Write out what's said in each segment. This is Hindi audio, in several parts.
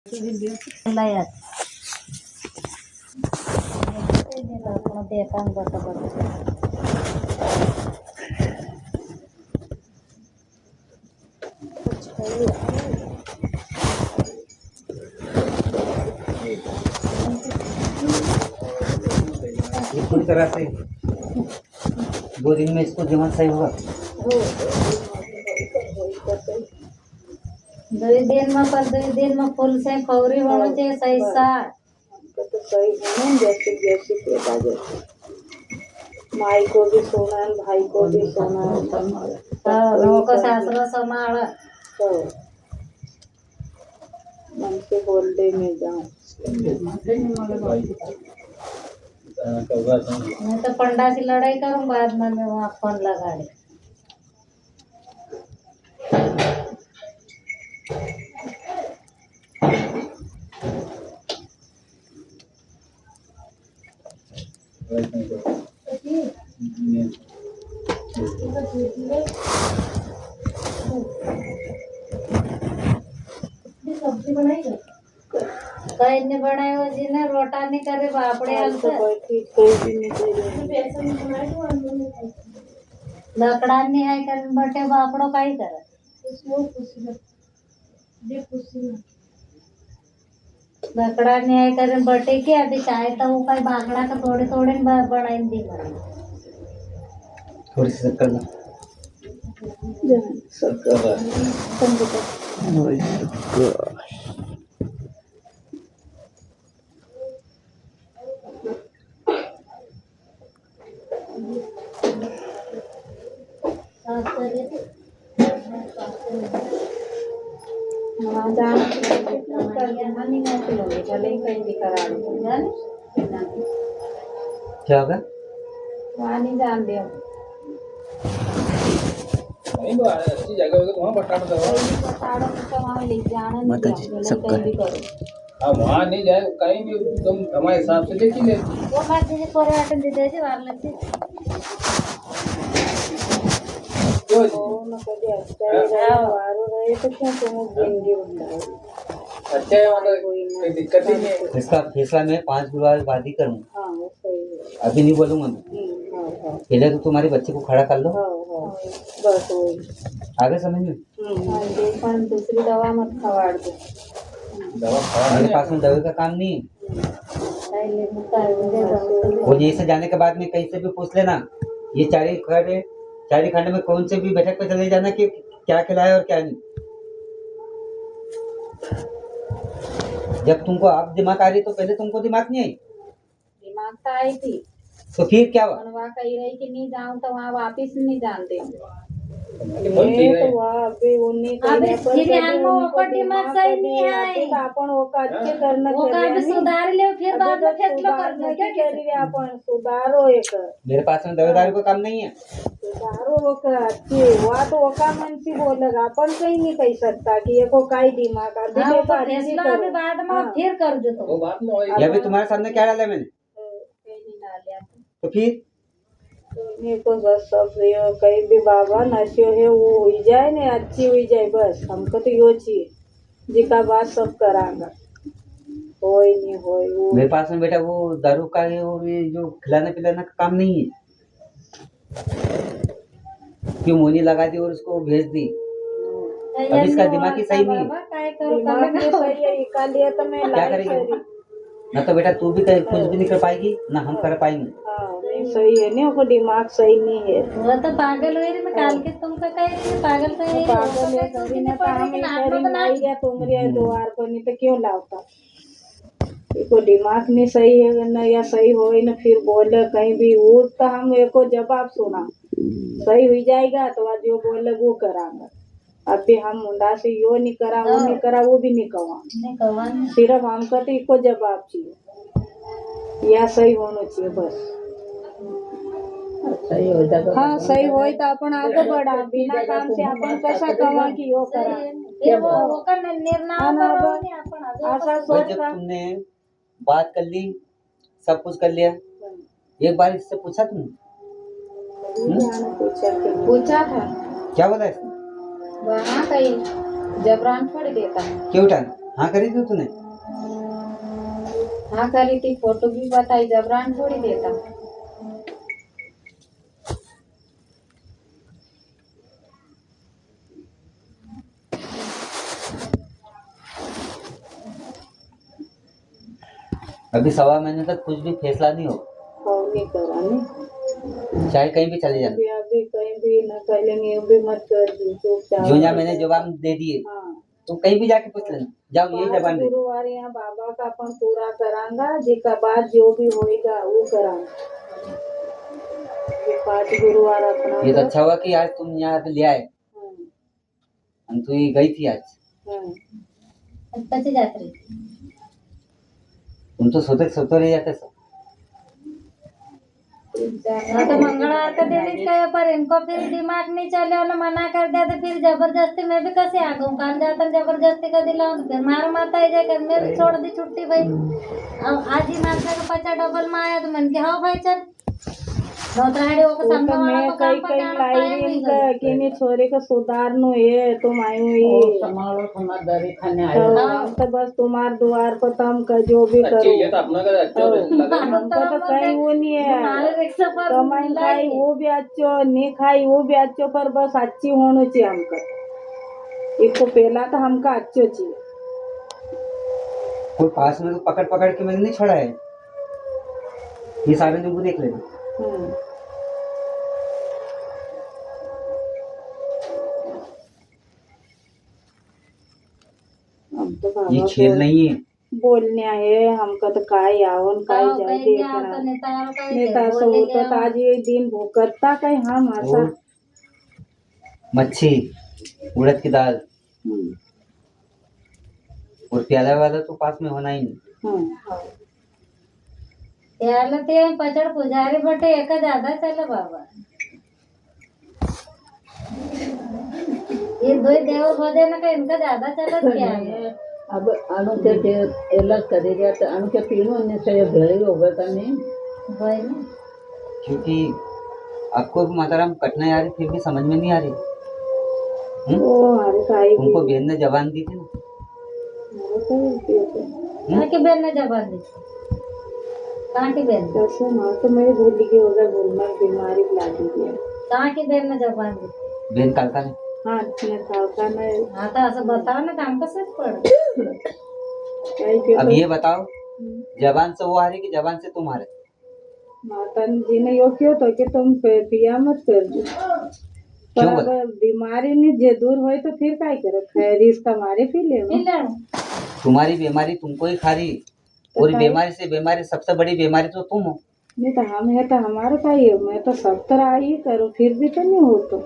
Layar. Kalau dia kan bata-bata. ये पूरी तरह से 2 दिन में इसको जमा सही होगा। 2 दिन में फुल से खौरी होना चाहिए सही सा। तो सही होना जैसे जैसे पेटा जैसे माई को भी सोना है भाई को भी सोना है नौका सासरा संभाला तो मन से बोलते में जाऊँ मैं तो पंडा से लड़ाई करूं बाद में मैं वहाँ फोन लगा दे। सब्जी बनाई कहीं नहीं बनाए हो जी ने रोटा नहीं करे बापड़े हल्का लकड़ा नहीं है कर बटे बापड़ो का ही करे लकड़ा नहीं है कर बटे के अभी चाहे तो वो कहीं बागड़ा का थोड़े थोड़े बनाई दी थोड़ी सी शक्कर ना क्या होगा वहाँ नहीं जान दे नहीं वो अच्छी जगह होगी तो वहाँ बटाना दो। वहाँ ले जाना नहीं माताजी जाना, सब कहीं भी करो हाँ वहाँ नहीं जाए कहीं भी तुम हमारे हिसाब से देखी ले। वो बात जी कोरे आटन दे दे जी वार लगती क्यों वो न कभी अच्छा ही रहे वारो रहे तो क्यों तुम जिंदगी बनाओ अच्छा है मतलब कोई दिक्कत ही नहीं है। इसका फैसला मैं 5 गुरुवार बाद ही करूँगा। हाँ वो सही है अभी नहीं बोलूँगा मैं। हाँ हाँ पहले तो तुम्हारे बच्चे को खड़ा कर लो। हाँ हाँ बस वही आगे समझ में हाँ देखो दूसरी दवा मत खवाड़ दो दवा मेरे पास में दवाई का काम नहीं है। और यहीं से जाने के बाद में कहीं से भी पूछ लेना ये चारी खंड में कौन से भी बैठक पे चले जाना कि क्या खिलाया और क्या नहीं। जब तुमको आप दिमाग आ रही तो पहले तुमको दिमाग नहीं आई दिमाग तो आई थी तो फिर क्या हुआ वहाँ कही रही कि नहीं जाऊँ तो वहाँ वापिस नहीं जानते बोलती है। तो वहाँ अभी उन्हीं अभी फिर हम ऊपर दिमाग सही नहीं है आपण वो अच्छे करना वो का भी सुधार ले फिर बाद में फैसला करना क्या करिए आपण सुधारो एक मेरे पास में दवादारी को काम नहीं है। सुधारो वो का अच्छे वहाँ तो वो का मन से बोलेगा अपन कहीं नहीं कह सकता कि ये को काई दिमाग अभी हाँ, देखो वो फैसला अभी बाद में फिर कर दो वो बात में वही ये भी तुम्हारे सामने क्या डाला मैंने तो फिर मेरे को बस सब ये कहीं भी बाबा नशो है वो हुई जाए ना अच्छी हुई जाए बस हमको तो यो चाहिए जिका बात सब करांगा होई नहीं होई वो मेरे पास में बेटा वो दारू का है और ये जो खिलाना पिलाना का काम नहीं है। क्यों मोनी लगा दी और उसको भेज दी। अब इसका दिमाग ही सही नहीं है। दिमाग में सही है इका लिए तो मैं क्या लाई करेगी करी ना तो बेटा तू भी कहीं कुछ भी नहीं कर पाएगी ना हम कर पाएंगे। हाँ नहीं सही है नहीं वो दिमाग सही नहीं है वो तो पागल हुई रही मैं काल के तुमका कह रही थी पागल तो है पागल है कभी ना काम है करी नहीं या तुमरे द्वार को नहीं तो क्यों लाता एको दिमाग नहीं सही है ना या सही हो ना फिर बोले कहीं भी वो तो हम एको जवाब सुना सही हो जाएगा तो आज जो बोले वो करांगा अभी हम मुंडा से यो नहीं करा वो नहीं करा वो भी नहीं कहा नहीं कवन सिर्फ हमको तो एको जवाब चाहिए या सही होना चाहिए बस सही हो जाएगा। हाँ सही हो तो अपन आगे बढ़ा बिना काम से अपन कैसा कमा कि यो करा फिर वो का निर्णय करो नहीं अपन ऐसा और सोच जब का तुमने बात कर ली सब कुछ कर लिया एक बार इससे पूछा तुमने पूछा था क्या बोला इसने वहाँ कहीं जबरान छोड़ देता क्यों उठा हाँ करी थी तूने? हाँ करी थी, फोटो भी बताई, जबरान थोड़ी देता। अभी 1.25 महीने तक कुछ भी फैसला नहीं हो, और नहीं करा नहीं, चाहे कहीं भी चले जाना। अभी अभी कहीं भी न करेंगे, अभी मत कर दी चुपचाप। जो यहाँ मैंने जवाब दे दिए, हाँ, तुम कहीं भी जाके पूछ लेना, जाओ यही 5 जबान दे। गुरुवार यहाँ बाबा का अपन पूरा करांगा, जिसका बाद जो भी होएगा वो करांगा। ये 5 गुरुवार अपना ये तो अच्छा हुआ कि आज तुम यहाँ पे ले आए, हम तो ये गई थी आज। कशी जात रही? तुम तो सोते रह जाते सब। हाँ तो मंगलवार का दिन ही कहे, पर इनको फिर दिमाग नहीं चले, उन्हें मना कर दिया तो फिर जबरदस्ती मैं भी कैसे आ गऊँ? काल जाता जबरदस्ती का दिलाऊं तो फिर मारो माता ही जाकर मैं भी छोड़ दी छुट्टी भाई। अब आज ही माता का 50 डबल में आया तो मन के हाँ भाई चल नौतराड़ी होकर वो सामने तो वाला मैं को काम कई पर कई जाना लाई टाइम रही नहीं का गई। कि नहीं छोरे का सुधारनो है, तुम आई हुई संभालो समझदारी खाने तो आए हम तो बस तुम्हारे द्वार पर तुम का जो भी अच्छी करो। है तो अपना का अच्छा लगा। हमको तो कहीं वो नहीं हमारे है, रिक्शा पर कमाई खाई वो भी अच्छो, नहीं खाई वो भी अच्छो, पर बस अच्छी होनी चाहिए हमको। एक तो पहला तो हमका अच्छो चाहिए। कोई पास में तो पकड़ पकड़ के मैंने नहीं छोड़ा है, ये सारे नींबू देख लेना। हम तो ये बाबा खेल को नहीं है। बोलने है, हमका तो काय आवन काय जाए देखना नेता सबूत तो आज ये दिन भूकता कहीं हम आशा। और मच्छी, उड़द की दाल और प्याला वाला तो पास में होना ही नहीं। यार ते पचड़ पुजारी बटे एक ज्यादा चले बाबा, ये दो देव भोजन का इनका ज्यादा चलत क्या है? अब अणु के अलग करेगा तो अणु के तीनों ने से भेड़े होगा तो नहीं वही ना, क्योंकि आपको भी माताराम कटना आ रही फिर भी समझ में नहीं आ रही। ओ हमारे ताई तुमको बहन ने जबान दी थी ना। कहाँ की बहन ने जबान दी? कहाँ की बहन? कैसे माँ तो मैं भूल गई होगा, भूलना बीमारी लागी गया। कहाँ की बहन ने जबान दी? बहन कालका ने। हाँ इतने का नहीं। हाँ तो ऐसा बताओ ना, काम का सच पड़। अब ये बताओ, जबान से वो हारे कि जबान से तुम हारे? माता जी ने यो क्यों तो कि तुम पिया मत कर दो, पर अगर बीमारी नहीं जे दूर होए तो फिर काय करे, खैर इसका मारे पी ले। तुम्हारी बीमारी तुमको ही खा रही, पूरी बीमारी से बीमारी सबसे बड़ी बीमारी तो तुम हो। नहीं तो हम है तो हमारा का ही है, मैं तो सब तरह ही करूँ फिर भी तो नहीं हो तो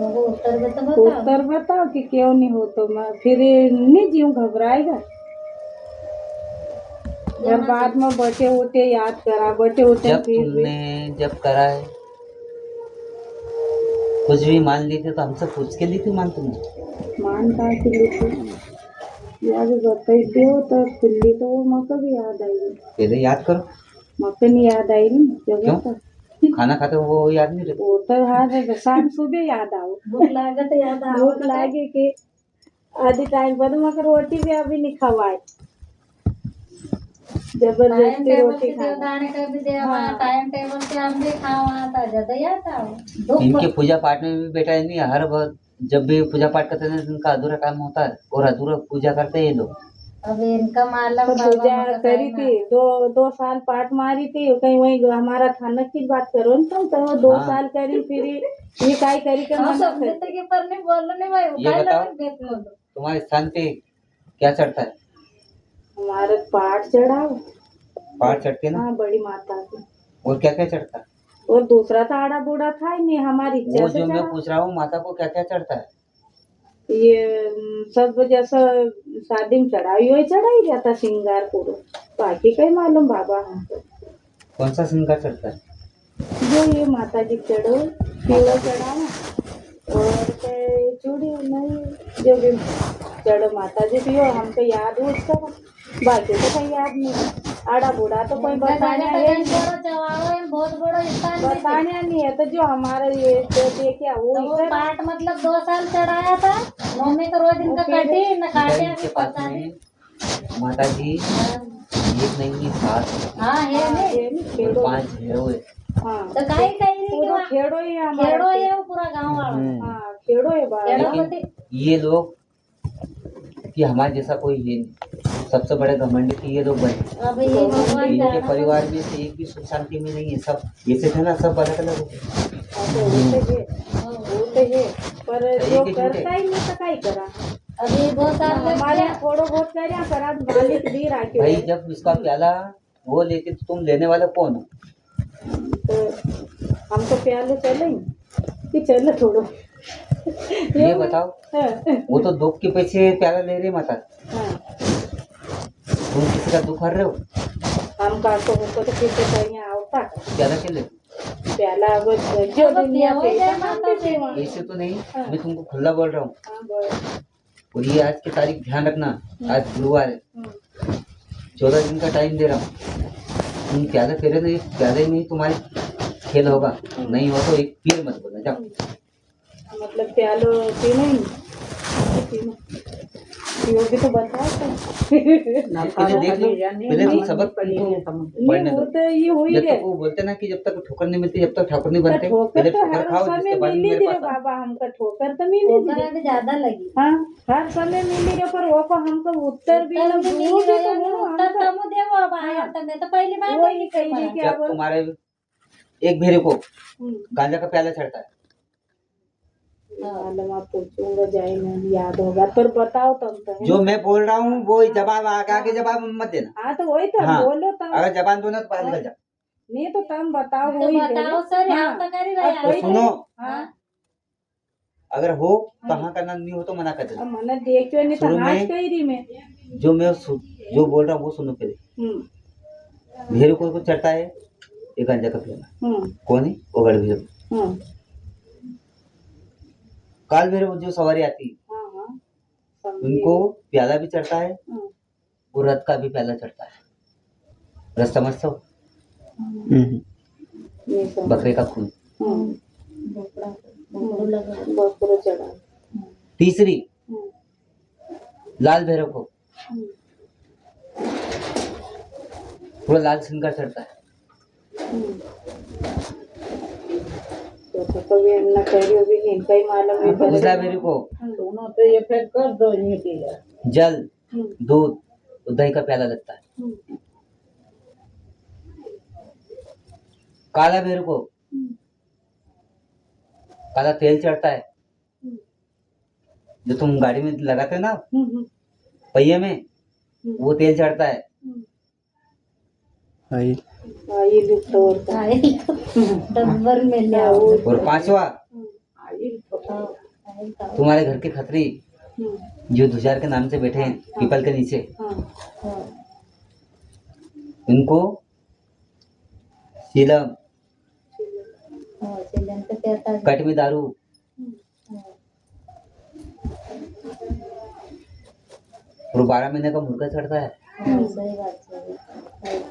उत्तर बताओ कि क्यों नहीं हो तो मैं फिर नहीं जीव घबराएगा। जब बाद में बटे उठे याद करा, बटे उठे जब तुमने जब करा है कुछ भी मान ली थी तो हमसे पूछ के ली थी मान तुमने? मान का के लिए याद बताई दो तो खुली तो वो मौका भी याद आई। पहले याद करो। मौका नहीं याद आई नहीं जब क्यों? खाना खाते वो याद नहीं रहता? वो तो हाथ है शाम सुबह याद आओ, भूख लागे तो याद आओ, भूख लागे कि आधी टाइम बाद मगर रोटी भी अभी नहीं खवाए, जबरदस्ती रोटी दाने का भी देवा, टाइम टेबल से हम भी खावा था ज्यादा याद आओ। इनके पूजा पाठ में भी बेटा नहीं, हर वक्त जब भी पूजा पाठ करते हैं इनका अधूरा काम होता है और अधूरा पूजा करते हैं ये लोग। अब इनका मालूम पूजा करी थी, 2 साल पाठ मारी थी कहीं वही हमारा थाना की बात करो न तुम तो 2 साल करी फिर ये काय करी के मना के पर नहीं बोलो नहीं भाई, ये बताओ तुम्हारे स्थान पे क्या चढ़ता है? हमारे पाठ चढ़ाओ। पाठ चढ़ते है ना? हाँ बड़ी माता की। और क्या क्या चढ़ता है? और दूसरा तो आड़ा बूढ़ा था ही नहीं, हमारी इच्छा वो से जो मैं चढ़ा। पूछ रहा हूँ माता को क्या क्या चढ़ता है? ये सब जैसा शादी में चढ़ाई हुई चढ़ाई जाता श्रृंगार पूरा, बाकी कहीं मालूम बाबा हमको। कौन सा श्रृंगार चढ़ता है? जो ये माता जी चढ़ो पीला चढ़ाओ और चूड़ी नहीं जो भी चढ़ो माता जी पियो, हमको याद हो उसका, बाकी तो कहीं याद नहीं। आड़ा बूढ़ा तो कोई बताने बहुत बड़ा स्थान बताने नहीं है, तो जो हमारा ये जो देखिए वो पाठ मतलब 2 साल चढ़ाया था, मम्मी का रोज इनका कटी न खाते इनके पास में माता जी एक नहीं 7 हाँ है हाँ, ने ये नहीं खेड़ो 5 घेरो है। हाँ तो काही काही नहीं पूरा कि खेड़ो ही है हमारा खेड़ो है वो पूरा गांव वाला हाँ खेड़ो है बाहर खेड़ो लेकिन बटे ये लोग कि हमारे जैसा कोई है नहीं, सबसे बड़े घमंड की ये लोग बने। अब ये भगवान इनके जाना परिवार में से एक भी सुख शांति में नहीं है, सब जैसे थे ना सब अलग अलग हो गए। ऐसे होते है पर सही जो कि झूठे? करता ही नहीं तो काई करा अभी बहुत सारे हमारे यहाँ थोड़ो बहुत कर करा मालिक दी राखी भाई जब उसका प्याला वो लेके तो तुम लेने वाले कौन हो? तो हम तो प्याले चले कि चले थोड़ो ये बताओ, हाँ, वो तो दुख के पीछे प्याला ले रहे माता, हाँ, तुम किसी का दुख हर रहे हो, हम का तो हमको तो किसी का यहाँ आवता प्याला के लिए प्याला अगर जो अब दुनिया हो पे जाए हम माता भी से। सेवा ऐसे तो नहीं, मैं तुमको खुला बोल रहा हूँ। हाँ बोल और ये आज की तारीख ध्यान रखना, आज गुरुवार है, 14 दिन का टाइम दे रहा हूँ। तुम प्याला फेरे नहीं, प्याले में ही तुम्हारी खेल होगा, नहीं हो तो एक पीर मत बोलना जाओ। मतलब प्यालो पीना ही पीना पियो भी तो बताओ तो पहले देख लो, पहले तुम सबक पढ़ने नहीं वो दो। तो ये हो ही जब गए तक वो बोलते ना कि जब तक ठोकर नहीं मिलती जब तक ठाकुर नहीं बनते, ठोकर पहले तो ठोकर हर खाओ समय जिसके बाद में मिली मेरे रे पास आओ। बाबा हमका ठोकर तो मिली ठोकर रे अभी ज्यादा लगी हाँ हर समय मिली रे पर वो को हमको उत्तर भी ना उत्तर वो भी तो मिली हो उत्तर हमका तमु देवो अब आया तने तो पहली बार वो नहीं ही कही तुम्हारा। कि जब अब तुम्हारे एक भेरे को गांजा का प्याला चढ़ता है, मालूम आप पूछूंगा जाए ना याद होगा पर बताओ तुम तो है जो ना? मैं बोल रहा हूँ वो जवाब आगे जवाब मत देना। हाँ तो वही तो हाँ। बोलो तुम अगर जबान दो ना तो बाहर निकल जा। नहीं तो तुम बताओ तो वही है बताओ सर हाँ। हम तो कर ही अब रहे तो वही सुनो, हाँ अगर हो तो हाँ करना, नहीं हो तो मना कर देना। अब मना देखियो नहीं तो शुरू हाथ में कही रही मैं जो बोल रहा हूँ वो सुनो पहले। भेड़ को चढ़ता है एक गांजा का प्याला, कौन है वो? गढ़ भैरव। काल भैरव जो सवारी आती है उनको प्याला भी चढ़ता है और रथ का भी प्याला चढ़ता है। रथ समझते हो? बकरे का खून। बकरो चढ़ा तीसरी लाल भैरव को पूरा लाल सिंगार चढ़ता है। तो कभी हमने करियो भी नहीं कई मालूम है दूसरा भैरव को दोनों तो ये फिर कर दो ये किया जल दूध और दही का प्याला लगता है। काला भैरव को काला तेल चढ़ता है, जो तुम गाड़ी में लगाते हो ना पहिए में, वो तेल चढ़ता है। डब्बर में ले आओ और पांचवा तुम्हारे घर के खत्री जो धुजार के नाम से बैठे हैं पीपल के नीचे, इनको सीलम कट में दारू और 12 महीने का मुर्गा चढ़ता है। सही बात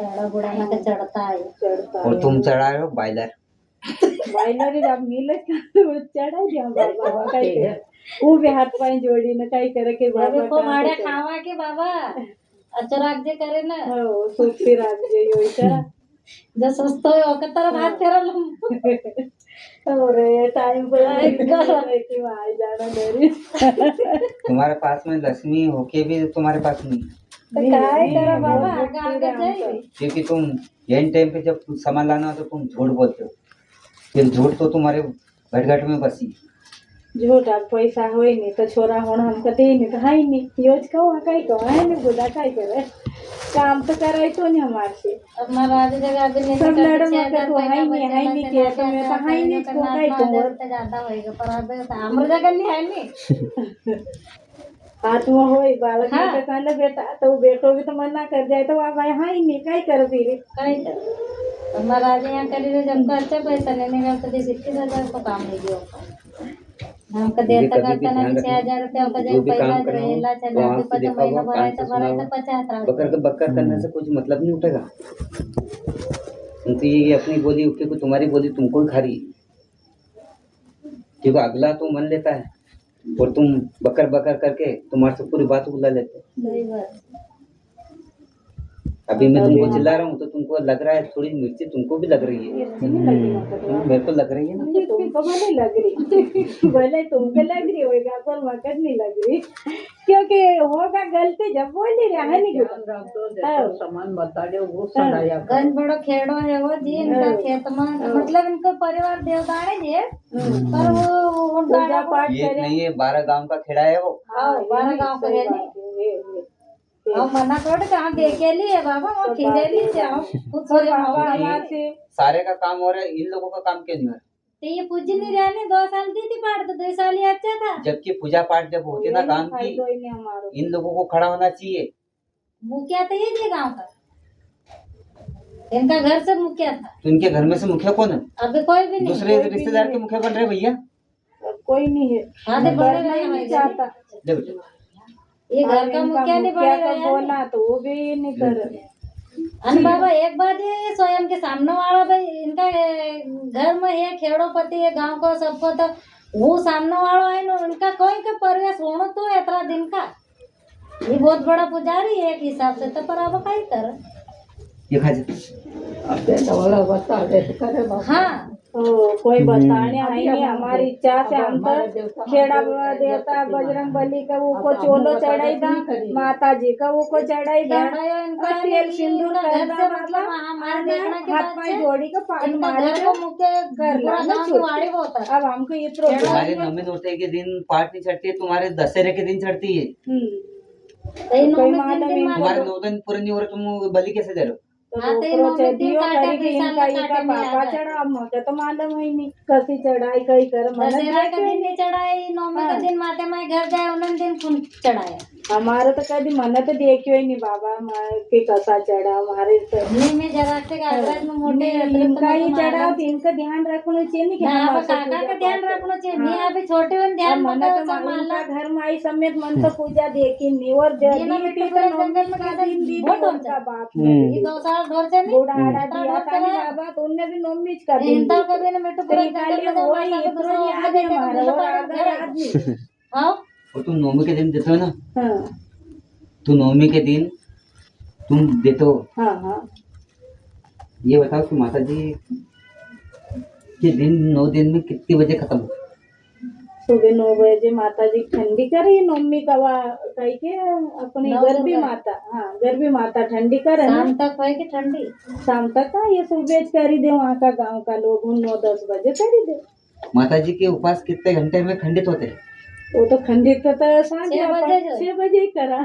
है बुढ़ाना का चढ़ता है और तुम चढ़ा रहे हो बायलर। बायलरी जब मिले तो चढ़ा दिया बाबा कई करे वो भी हाथ पाए जोड़ी न कई करे के बाबा को माड़े खावा के बाबा अचराग जे करे ना हो सुखी राज जे योई चढ़ा जो सस्तो है ओके तरफ हाथ फेरा लम और टाइम पर कि भाई जाना मेरी तुम्हारे पास में लक्ष्मी होके भी तुम्हारे पास नहीं, तो काय करा बाबा आगे जाए क्योंकि तुम एंड टाइम पे जब कुछ सामान लाना हो तो तुम झूठ बोलते हो, फिर झूठ तो तुम्हारे घट में बसी। झूठ अब पैसा होई नहीं तो छोरा होना हमको दे नहीं तो है नहीं योज कहो कई कहो है नहीं बुदा कई करे काम तो कराई तो नहीं हमारे से अब महाराज जगह भी नहीं सब लड़म के तो है नहीं के तो मैं तो है नहीं को कई तो ज्यादा होएगा पर अब हमर जगह नहीं है नहीं हाथ में होई बालक के कहले बेटा तो बेटो भी तो मना कर जाए तो आप है ही नहीं कई कर फिर कहीं तो महाराज यहाँ करी रे जब अच्छा पैसा नहीं निकल तो 21,000 को काम नहीं दियो हमको देता करता ना 6,000 रुपया का जो जो भी पहला काम करो रहेला तो चला आँख के से पता देखा महीना होगा, भराए कान तो से भराए सुना तो 50 बकर के बकर करने से कुछ मतलब नहीं उठेगा, क्योंकि ये अपनी बोली क्योंकि तुम्हारी बोली तुमको ही खा रही है, क्योंकि अगला तो मन लेता है और तुम बकर बकर करके तुम्हारे से पूरी बात बुला लेते हो। सही बात अभी मैं तुमको चिल्ला रहा हूँ तो तुमको लग रहा है थोड़ी मिर्ची तुमको भी लग रही है, मिर्ची नहीं लगी मतलब मेरे को लग रही है ना। तुमको भले लग रही भले तुमको लग रही होगा पर मकर नहीं लग रही क्योंकि होगा गलती जब बोल ही रहा है नहीं ध्यान रख दो, देखो सामान बता दो वो सड़ाया कर। गंज बड़ो खेड़ो है वो जी इनका खेत में, मतलब इनको परिवार देवदाने जी है, पर वो पूजा पाठ ये करे नहीं है, 12 गांव का खेड़ा है वो। हाँ 12 गांव का है नहीं। हम मना कर कहाँ देखे लिए बाबा, वो खीरे ली से हम खुद सोए बाबा बाबा हमारे सारे का काम हो रहा है, इन लोगों का काम क्यों नहीं हो रहा? तो ये पूजी नहीं रहने 2 साल दी थी पाठ, तो 2 साल ही अच्छा था। जबकि पूजा पाठ जब होती ना काम की, फायदा ही नहीं हमारा इन लोगों को खड़ा होना चाहिए। मुखिया तो ये जी गाँव का, इनका घर से मुखिया था। तो इनके घर में से मुखिया कौन है? अभी कोई भी नहीं। दूसरे रिश्तेदार के मुखिया बन रहे भैया। कोई नहीं है हाँ तो बड़े करना ही भाई नहीं चाहता ले बेटे। ये घर का मुखिया नहीं मुखिया बड़े का बोला तो वो भी नहीं कर अन बाबा एक बात ये स्वयं के सामने वाला भाई इनका घर में है खेड़ो पति है गांव को सबको, तो वो सामने वाला है ना उनका कोई का परिवेश होना तो इतना दिन का ये बहुत बड़ा पुजारी है एक हिसाब से, तो पर अब क्या कर। ये खा जा। अब तो वाला बता दे करे बाबा। हाँ तो कोई बताने आई नहीं हमारी इच्छा से हम तो खेड़ा देवता बजरंग बली का वो को चोलो चढ़ाई था, माता जी का वो को चढ़ाई था, खेड़ा इनका तेल सिंदूर इनका घर करना से बाबा मतलब हमारे देखने के हाथ बाद पाई से जोड़ी का पानी इनका मारे घर को मुख्य कर ला पूरा ना गांव की छोड़। वाड़ी वो होता है। अब हमको ये तो तुम्हारे नवमी नोटे के दिन पाठ नहीं चढ़ती है, तुम्हारे दशहरे के दिन चढ़ती है। तो इन कोई में मालूम दिन इनको तुम्हारे 9 दिन पूरे नहीं हो रहे, तुम बलि कैसे दे रहे हो? हाँ, तो डोकरो इन्होंने दिन दियो काटे, करी दिन इनका साल इनका काटे में पापा आ गए। चढ़ा मुझे तो मालूम ही नहीं कसी चढ़ाई कई कर मन दशहरा का दिन नहीं चढ़ाए, नौमी का दिन माते माए घर जाए उन्होंने दिन खून चढ़ाया। हमारे तो कभी मन तो देखियो ही नहीं बाबा कि कसा चढ़ा हमारे तो नहीं मैं जरा से कागज में मोटे इनका ही चढ़ा तो इनका ध्यान रखना चाहिए नहीं कि ना हम अब काका का ध्यान रखना चाहिए, नहीं अभी छोटे में ध्यान मन मत तो सब इनका माला घर में आई समेत मन तो पूजा देखी नहीं और ये ना दी बेटे थी पूरे तो जंगल नौमी में का कैसे दिन दी वोट थी हो उनका जाए। बाप ये 2 साल घर से नहीं बूढ़ा आड़ा दिया था नहीं बाबा तो उनने भी नौमी का दिन हिंदा कभी ने बेटे पूरे जंगल में जाओ वही माता को इतना दूसरा याद है हमारा और अगर आदमी हाँ और तुम नवमी के दिन देते हो ना, हाँ तो नवमी के दिन तुम देते हो। हाँ हाँ ये बताओ कि माता जी के दिन 9 दिन में कितने बजे खत्म हो? सुबह 9 बजे माता जी ठंडी करी नवमी का कही के अपनी नौ गरबी सुबह। माता हाँ गरबी माता ठंडी करे ना शाम तक है कि ठंडी शाम तक का ये सुबह करी दे वहाँ का गांव का लोग 9-10 बजे करी दे माता जी के उपास कितने घंटे में खंडित होते हैं? वो तो खंडित तो सांझ 6 बजे जो। 6 बजे ही करा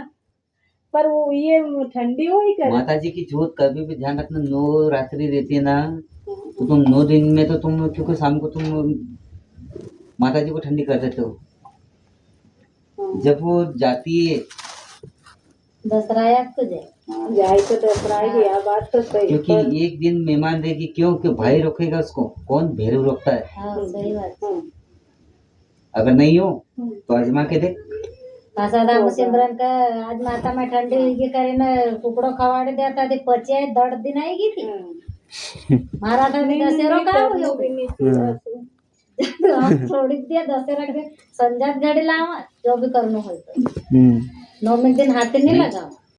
पर वो ये ठंडी हो ही करे माता जी की जोत कभी भी ध्यान रखना, 9 रात्रि रहती है ना, तो तुम 9 दिन में तो तुम क्योंकि शाम को तुम माता जी को ठंडी कर देते हो। जब वो जाती है, दसरा याद तुझे जाए तो दसरा ही यह बात तो सही क्योंकि एक दिन मेहमान रहेगी, क्यों कि भाई रोकेगा उसको, कौन भैरव रोकता है। हाँ सही बात अगर नहीं हो तो आजमा के देख। पासा सिमरन का आज माता में ठंडी हुई करे ना कुकड़ो खवाड़े देता थी पचे दर्द दिन आएगी थी मारा था भी दशहरा का हो हम छोड़ी दिया दशहरा के संजात गाड़ी लावा जो भी करना हो तो नौमी दिन हाथ नहीं लगाओ।